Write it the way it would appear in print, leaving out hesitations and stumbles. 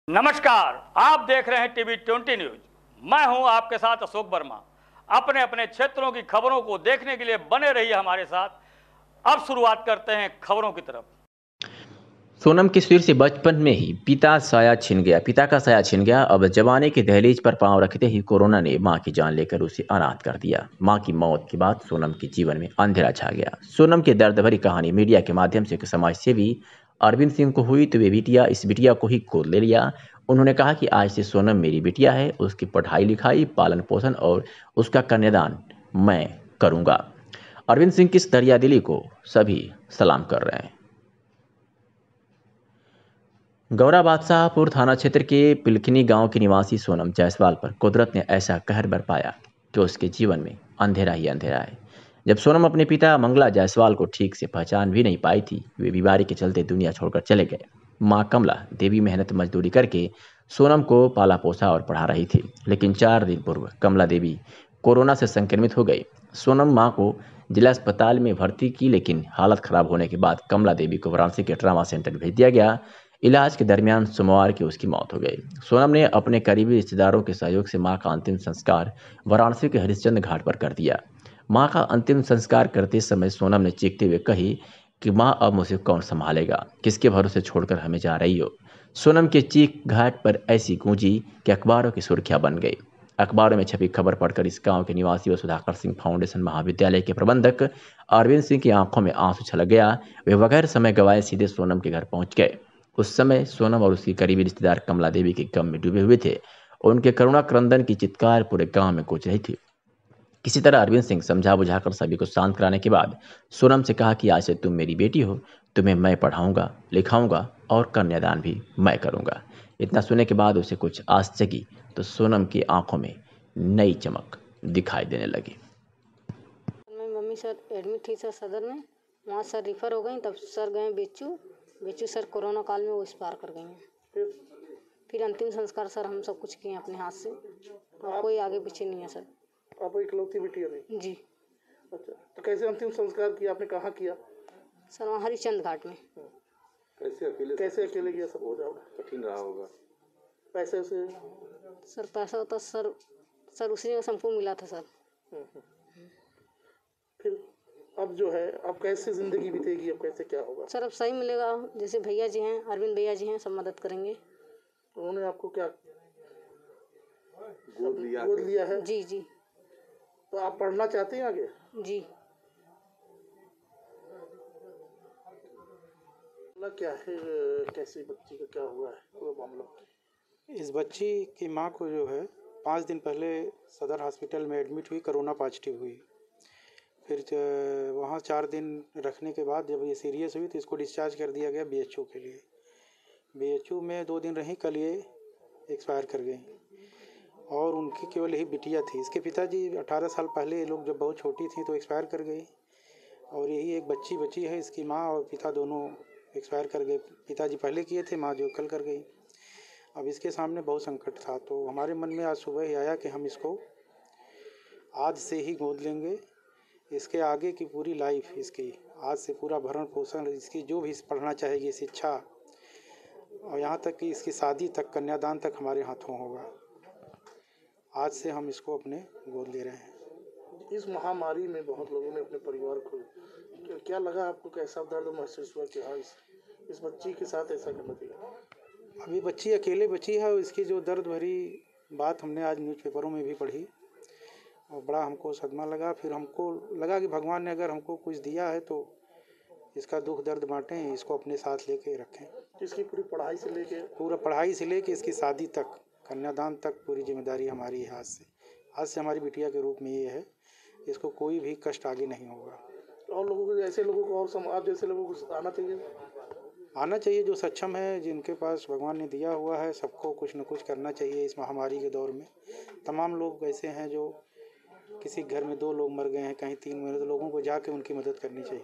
नमस्कार, आप देख रहे हैं टीवी 20 न्यूज। मैं हूं आपके साथ अशोक वर्मा। अपने अपने क्षेत्रों की खबरों को देखने के लिए बने रहिए हमारे साथ। अब शुरुआत करते हैं खबरों की तरफ। सोनम किशोर से बचपन में ही पिता का साया छिन गया। अब जवानी की दहलीज पर पांव रखते ही कोरोना ने मां की जान लेकर उसे अनाथ कर दिया। मां की मौत के बाद सोनम के जीवन में अंधेरा छा गया। सोनम की दर्द भरी कहानी मीडिया के माध्यम से समाज सेवी अरविंद सिंह को हुई तो वे इस बिटिया को ही गोद ले लिया। उन्होंने कहा कि आज से सोनम मेरी बिटिया है, उसकी पढ़ाई लिखाई, पालन पोषण और उसका कन्यादान मैं करूंगा। अरविंद सिंह की इस दरियादिली को सभी सलाम कर रहे हैं। गौरा बादशाहपुर थाना क्षेत्र के पिलखनी गांव की निवासी सोनम जायसवाल पर कुदरत ने ऐसा कहर बरपाया कि उसके जीवन में अंधेरा ही अंधेरा है। जब सोनम अपने पिता मंगला जायसवाल को ठीक से पहचान भी नहीं पाई थी, वे बीमारी के चलते दुनिया छोड़कर चले गए। मां कमला देवी मेहनत मजदूरी करके सोनम को पाला पोसा और पढ़ा रही थी, लेकिन 4 दिन पूर्व कमला देवी कोरोना से संक्रमित हो गई। सोनम मां को जिला अस्पताल में भर्ती की, लेकिन हालत खराब होने के बाद कमला देवी को वाराणसी के ट्रामा सेंटर भेज दिया गया। इलाज के दरमियान सोमवार की उसकी मौत हो गई। सोनम ने अपने करीबी रिश्तेदारों के सहयोग से मां का अंतिम संस्कार वाराणसी के हरिश्चंद्र घाट पर कर दिया। मां का अंतिम संस्कार करते समय सोनम ने चीखते हुए कही कि मां, अब मुझे कौन संभालेगा, किसके भरोसे छोड़कर हमें जा रही हो। सोनम की चीख घाट पर ऐसी गूंजी कि अखबारों की सुर्खियां बन गई। अखबारों में छपी खबर पढ़कर इस गांव के निवासी व सुधाकर सिंह फाउंडेशन महाविद्यालय के प्रबंधक अरविंद सिंह की आंखों में आंसू छलक गया। वे बगैर समय गवाए सीधे सोनम के घर पहुंच गए। उस समय सोनम और उसकी करीबी रिश्तेदार कमला देवी के गम में डूबे हुए थे। उनके करुणा क्रंदन की चित्कार पूरे गांव में गूंज रही थी। किसी तरह अरविंद सिंह समझा बुझाकर सभी को शांत कराने के बाद सोनम से कहा कि आज से तुम मेरी बेटी हो, तुम्हें मैं पढ़ाऊंगा, लिखाऊंगा और कन्यादान भी मैं करूंगा। इतना सुनने के बाद उसे कुछ आस जगी तो सोनम की आंखों में नई चमक दिखाई देने लगी। मैं मम्मी सर एडमिट थी सर सदर में, वहाँ सर रिफ़र हो गई। तब सर गए बेचू सर कोरोना काल में वो एक्सपायर कर गई हैं। फिर अंतिम संस्कार सर हम सब कुछ किए अपने हाथ से, और कोई आगे पीछे नहीं है सर। आप इकलौती बेटी है? नहीं जी। अच्छा, तो कैसे अंतिम संस्कार किया आपने, कहाँ किया? सर वहाँ हरिश्चंद्र घाट में। कैसे अकेले किया? सब हो जाओ, कठिन रहा होगा। पैसे से? सर पैसा होता सर उसी में हमको मिला था सर। फिर अब जो है, अब कैसे ज़िंदगी बीतेगी, अब कैसे क्या होगा? सर अब सही मिलेगा, जैसे भैया जी हैं, अरविंद भैया जी हैं, सब मदद करेंगे। उन्होंने आपको क्या गोद लिया है? जी जी। तो आप पढ़ना चाहते हैं आगे? जी। क्या है, कैसी बच्ची का क्या हुआ है पूरा मामला? इस बच्ची की मां को जो है 5 दिन पहले सदर हॉस्पिटल में एडमिट हुई, कोरोना पॉजिटिव हुई। फिर वहाँ 4 दिन रखने के बाद जब ये सीरियस हुई तो इसको डिस्चार्ज कर दिया गया बीएचयू के लिए। बीएचयू में 2 दिन रही, कल ये एक्सपायर कर गई। और उनकी केवल यही बिटिया थी। इसके पिताजी 18 साल पहले ये लोग जब बहुत छोटी थी तो एक्सपायर कर गई, और यही एक बच्ची बची है। इसकी माँ और पिता दोनों एक्सपायर कर गए। पिताजी पहले किए थे, माँ जो कल कर गई। अब इसके सामने बहुत संकट था, तो हमारे मन में आज सुबह ही आया कि हम इसको आज से ही गोद लेंगे। इसके आगे की पूरी लाइफ इसकी आज से पूरा भरण पोषण, इसकी जो भी पढ़ना चाहेगी शिक्षा, और यहाँ तक कि इसकी शादी तक, कन्यादान तक हमारे हाथों होगा। आज से हम इसको अपने गोद ले रहे हैं। इस महामारी में बहुत लोगों ने अपने परिवार को, क्या लगा आपको, कैसा दर्द महसूस हुआ कि हाँ इस बच्ची के साथ ऐसा करना चाहिए? अभी बच्ची अकेले बची है, और इसकी जो दर्द भरी बात हमने आज न्यूज़पेपरों में भी पढ़ी, और बड़ा हमको सदमा लगा। फिर हमको लगा कि भगवान ने अगर हमको कुछ दिया है तो इसका दुख दर्द बांटें, इसको अपने साथ लेके रखें। इसकी पूरी पढ़ाई से लेके इसकी शादी तक, कन्यादान तक पूरी जिम्मेदारी हमारी है। आज से हमारी बिटिया के रूप में ये है, इसको कोई भी कष्ट आगे नहीं होगा। और लोगों को, ऐसे लोगों को और समाज जैसे लोगों को आना चाहिए जो सक्षम है, जिनके पास भगवान ने दिया हुआ है। सबको कुछ न कुछ करना चाहिए इस महामारी के दौर में। तमाम लोग ऐसे हैं जो किसी घर में 2 लोग मर गए हैं, कहीं 3 मर गए, तो लोगों को जाके उनकी मदद करनी चाहिए।